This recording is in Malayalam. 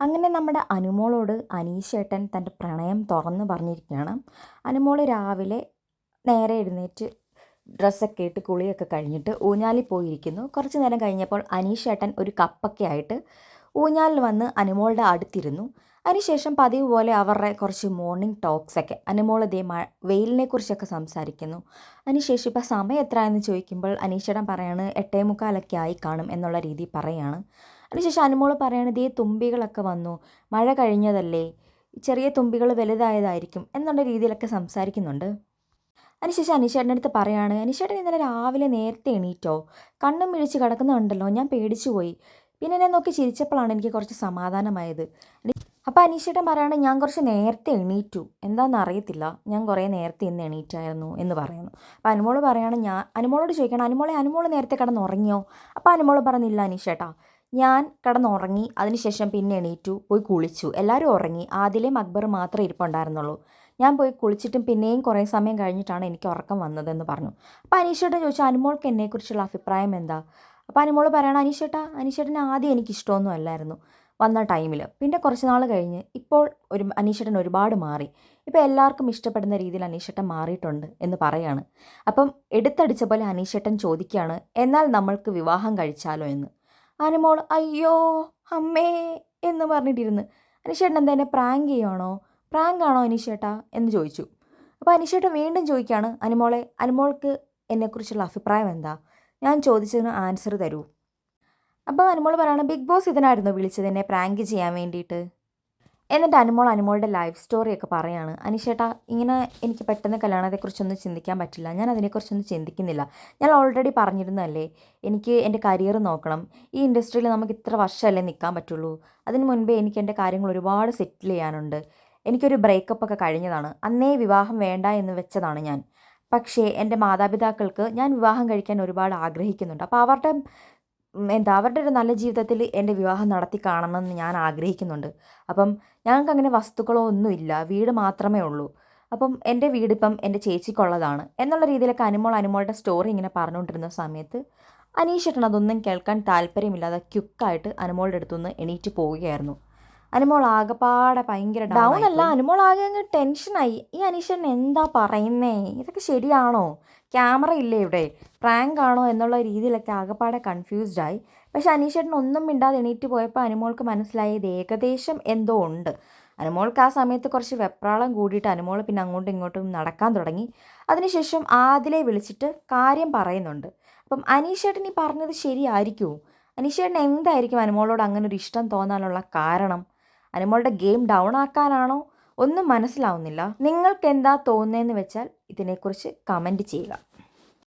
അങ്ങനെ നമ്മുടെ അനുമോളോട് അനീഷേട്ടൻ തൻ്റെ പ്രണയം തുറന്ന് പറഞ്ഞിരിക്കുകയാണ്. അനുമോൾ രാവിലെ നേരെ എഴുന്നേറ്റ് ഡ്രസ്സൊക്കെ ഇട്ട് കുളിയൊക്കെ കഴിഞ്ഞിട്ട് ഊഞ്ഞാലിൽ പോയിരിക്കുന്നു. കുറച്ച് നേരം കഴിഞ്ഞപ്പോൾ അനീഷേട്ടൻ ഒരു കപ്പൊക്കെ ആയിട്ട് ഊഞ്ഞാലിൽ വന്ന് അനുമോളുടെ അടുത്തിരുന്നു. അതിനുശേഷം പതിവ് പോലെ അവരുടെ കുറച്ച് മോർണിംഗ് ടോക്സൊക്കെ അനുമോൾ ഇതേ വെയിലിനെ കുറിച്ചൊക്കെ സംസാരിക്കുന്നു. അതിനുശേഷം ഇപ്പോൾ സമയം എത്രയെന്ന് ചോദിക്കുമ്പോൾ അനീഷേട്ടൻ പറയാണ് 8:45 ആയി കാണും എന്നുള്ള രീതിയിൽ പറയുകയാണ്. അതിനുശേഷം അനുമോൾ പറയാണ് ഇതേ തുമ്പികളൊക്കെ വന്നു, മഴ കഴിഞ്ഞതല്ലേ, ചെറിയ തുമ്പികൾ വലുതായതായിരിക്കും എന്നുള്ള രീതിയിലൊക്കെ സംസാരിക്കുന്നുണ്ട്. അതിനുശേഷം അനീഷേട്ടൻ്റെ അടുത്ത് പറയാണ്, അനീഷേട്ടൻ ഇന്നലെ രാവിലെ നേരത്തെ എണീറ്റോ? കണ്ണും മിഴിച്ച് കിടക്കുന്നുണ്ടല്ലോ, ഞാൻ പേടിച്ചു പോയി. പിന്നെ എന്നെ നോക്കി ചിരിച്ചപ്പോഴാണ് എനിക്ക് കുറച്ച് സമാധാനമായത്. അപ്പോൾ അനീഷേട്ടൻ പറയാണ്, ഞാൻ കുറച്ച് നേരത്തെ എണീറ്റു, എന്താണെന്ന് അറിയത്തില്ല, ഞാൻ കുറേ നേരത്തെ ഇന്ന് എണീറ്റായിരുന്നു എന്ന് പറയുന്നു. അപ്പോൾ അനുമോൾ പറയാണ്, അനുമോളോട് ചോദിക്കണം, അനുമോൾ നേരത്തെ കിടന്നുറങ്ങിയോ? അപ്പോൾ അനുമോൾ പറഞ്ഞില്ല അനീഷേട്ടാ, ഞാൻ കിടന്നുറങ്ങി, അതിനുശേഷം പിന്നെ എണീറ്റു, പോയി കുളിച്ചു, എല്ലാവരും ഉറങ്ങി, ആദിലയും അക്ബറും മാത്രമേ ഇരിപ്പുണ്ടായിരുന്നുള്ളൂ. ഞാൻ പോയി കുളിച്ചിട്ടും പിന്നെയും കുറേ സമയം കഴിഞ്ഞിട്ടാണ് എനിക്ക് ഉറക്കം വന്നതെന്ന് പറഞ്ഞു. അപ്പോൾ അനീഷേട്ടൻ ചോദിച്ചു, അനുമോൾക്ക് എന്നെക്കുറിച്ചുള്ള അഭിപ്രായം എന്താ? അപ്പോൾ അനുമോൾ പറയണം, അനീഷേട്ടൻ ആദ്യം എനിക്കിഷ്ടമൊന്നും അല്ലായിരുന്നു വന്ന ടൈമിൽ, പിന്നെ കുറച്ച് നാൾ കഴിഞ്ഞ് ഇപ്പോൾ അനീഷേട്ടൻ ഒരുപാട് മാറി, ഇപ്പോൾ എല്ലാവർക്കും ഇഷ്ടപ്പെടുന്ന രീതിയിൽ അനീഷേട്ടൻ മാറിയിട്ടുണ്ട് എന്ന് പറയാണ്. അപ്പം എടുത്തടിച്ച പോലെ അനീഷേട്ടൻ ചോദിക്കുകയാണ്, എന്നാൽ നമ്മൾക്ക് വിവാഹം കഴിച്ചാലോ എന്ന്. അനുമോൾ അയ്യോ അമ്മേ എന്ന് പറഞ്ഞിട്ടിരുന്ന്, അനീഷേട്ടൻ എന്താ എന്നെ പ്രാങ്ക് ചെയ്യുവാണോ, പ്രാങ്കാണോ അനീഷേട്ടാ എന്ന് ചോദിച്ചു. അപ്പോൾ അനീഷേട്ടൻ വീണ്ടും ചോദിക്കുകയാണ്, അനുമോൾക്ക് എന്നെക്കുറിച്ചുള്ള അഭിപ്രായം എന്താ, ഞാൻ ചോദിച്ചതിന് ആൻസർ തരൂ. അപ്പോൾ അനുമോൾ പറയണം, ബിഗ് ബോസ് ഇതിനായിരുന്നു വിളിച്ചത് എന്നെ പ്രാങ്ക് ചെയ്യാൻ വേണ്ടിയിട്ട്. എന്നിട്ട് അനുമോളുടെ ലൈഫ് സ്റ്റോറിയൊക്കെ പറയാണ്, അനീഷേട്ടാ ഇങ്ങനെ എനിക്ക് പെട്ടെന്ന് കല്യാണത്തെക്കുറിച്ചൊന്നും ചിന്തിക്കാൻ പറ്റില്ല, ഞാൻ അതിനെക്കുറിച്ചൊന്നും ചിന്തിക്കുന്നില്ല, ഞാൻ ഓൾറെഡി പറഞ്ഞിരുന്നല്ലേ എനിക്ക് എൻ്റെ കരിയർ നോക്കണം, ഈ ഇൻഡസ്ട്രിയിൽ നമുക്ക് ഇത്ര വർഷമല്ലേ നിൽക്കാൻ പറ്റുള്ളൂ, അതിന് മുൻപേ എനിക്ക് എൻ്റെ കാര്യങ്ങൾ ഒരുപാട് സെറ്റിൽ ചെയ്യാനുണ്ട്, എനിക്കൊരു ബ്രേക്കപ്പ് ഒക്കെ കഴിഞ്ഞതാണ്, അന്നേ വിവാഹം വേണ്ട എന്ന് വെച്ചതാണ് ഞാൻ. പക്ഷേ എൻ്റെ മാതാപിതാക്കൾക്ക് ഞാൻ വിവാഹം കഴിക്കാൻ ഒരുപാട് ആഗ്രഹിക്കുന്നുണ്ട്, അപ്പോൾ അവരുടെ ഒരു നല്ല ജീവിതത്തിൽ എൻ്റെ വിവാഹം നടത്തി കാണണമെന്ന് ഞാൻ ആഗ്രഹിക്കുന്നുണ്ട്. അപ്പം ഞങ്ങൾക്ക് അങ്ങനെ വസ്തുക്കളോ ഒന്നുമില്ല, വീട് മാത്രമേ ഉള്ളൂ, അപ്പം എൻ്റെ വീടിപ്പം എൻ്റെ ചേച്ചിക്കുള്ളതാണ് എന്നുള്ള രീതിയിലൊക്കെ അനുമോളുടെ സ്റ്റോറി ഇങ്ങനെ പറഞ്ഞുകൊണ്ടിരുന്ന സമയത്ത് അനീഷേട്ടൻ അതൊന്നും കേൾക്കാൻ താല്പര്യമില്ലാതെ ക്യുക്കായിട്ട് അനുമോളുടെ അടുത്തുനിന്ന് എണീറ്റ് പോവുകയായിരുന്നു. അനുമോൾ ആകെപ്പാടെ ഭയങ്കര ഡൗൺ അല്ല, അനുമോൾ ആകെ അങ്ങ് ടെൻഷനായി. ഈ അനീഷേട്ടൻ എന്താ പറയുന്നേ, ഇതൊക്കെ ശരിയാണോ, ക്യാമറ ഇല്ലേ ഇവിടെ, പ്രാങ്ക് ആണോ എന്നുള്ള രീതിയിലൊക്കെ ആകെപ്പാടെ കൺഫ്യൂസ്ഡായി. പക്ഷെ അനീഷേട്ടൻ ഒന്നും മിണ്ടാതെ എണീറ്റ് പോയപ്പോൾ അനുമോൾക്ക് മനസ്സിലായി ഇത് ഏകദേശം എന്തോ ഉണ്ട്. അനുമോൾക്ക് ആ സമയത്ത് കുറച്ച് വെപ്രാളം കൂടിയിട്ട് അനുമോൾ പിന്നെ അങ്ങോട്ടും ഇങ്ങോട്ടും നടക്കാൻ തുടങ്ങി. അതിനുശേഷം ആദിലെ വിളിച്ചിട്ട് കാര്യം പറയുന്നുണ്ട്. അപ്പം അനീഷേട്ടൻ ഈ പറഞ്ഞത് ശരിയായിരിക്കുമോ, അനീഷേട്ടൻ എന്തായിരിക്കും അനുമോളോട് അങ്ങനെ ഒരു ഇഷ്ടം തോന്നാനുള്ള കാരണം, അനുമോളുടെ ഗെയിം ഡൗൺ ആക്കാനാണോ, ഒന്നും മനസ്സിലാവുന്നില്ല. നിങ്ങൾക്ക് എന്താ തോന്നുന്നതെന്ന് വെച്ചാൽ ഇതിനെക്കുറിച്ച് കമൻറ്റ് ചെയ്യുക.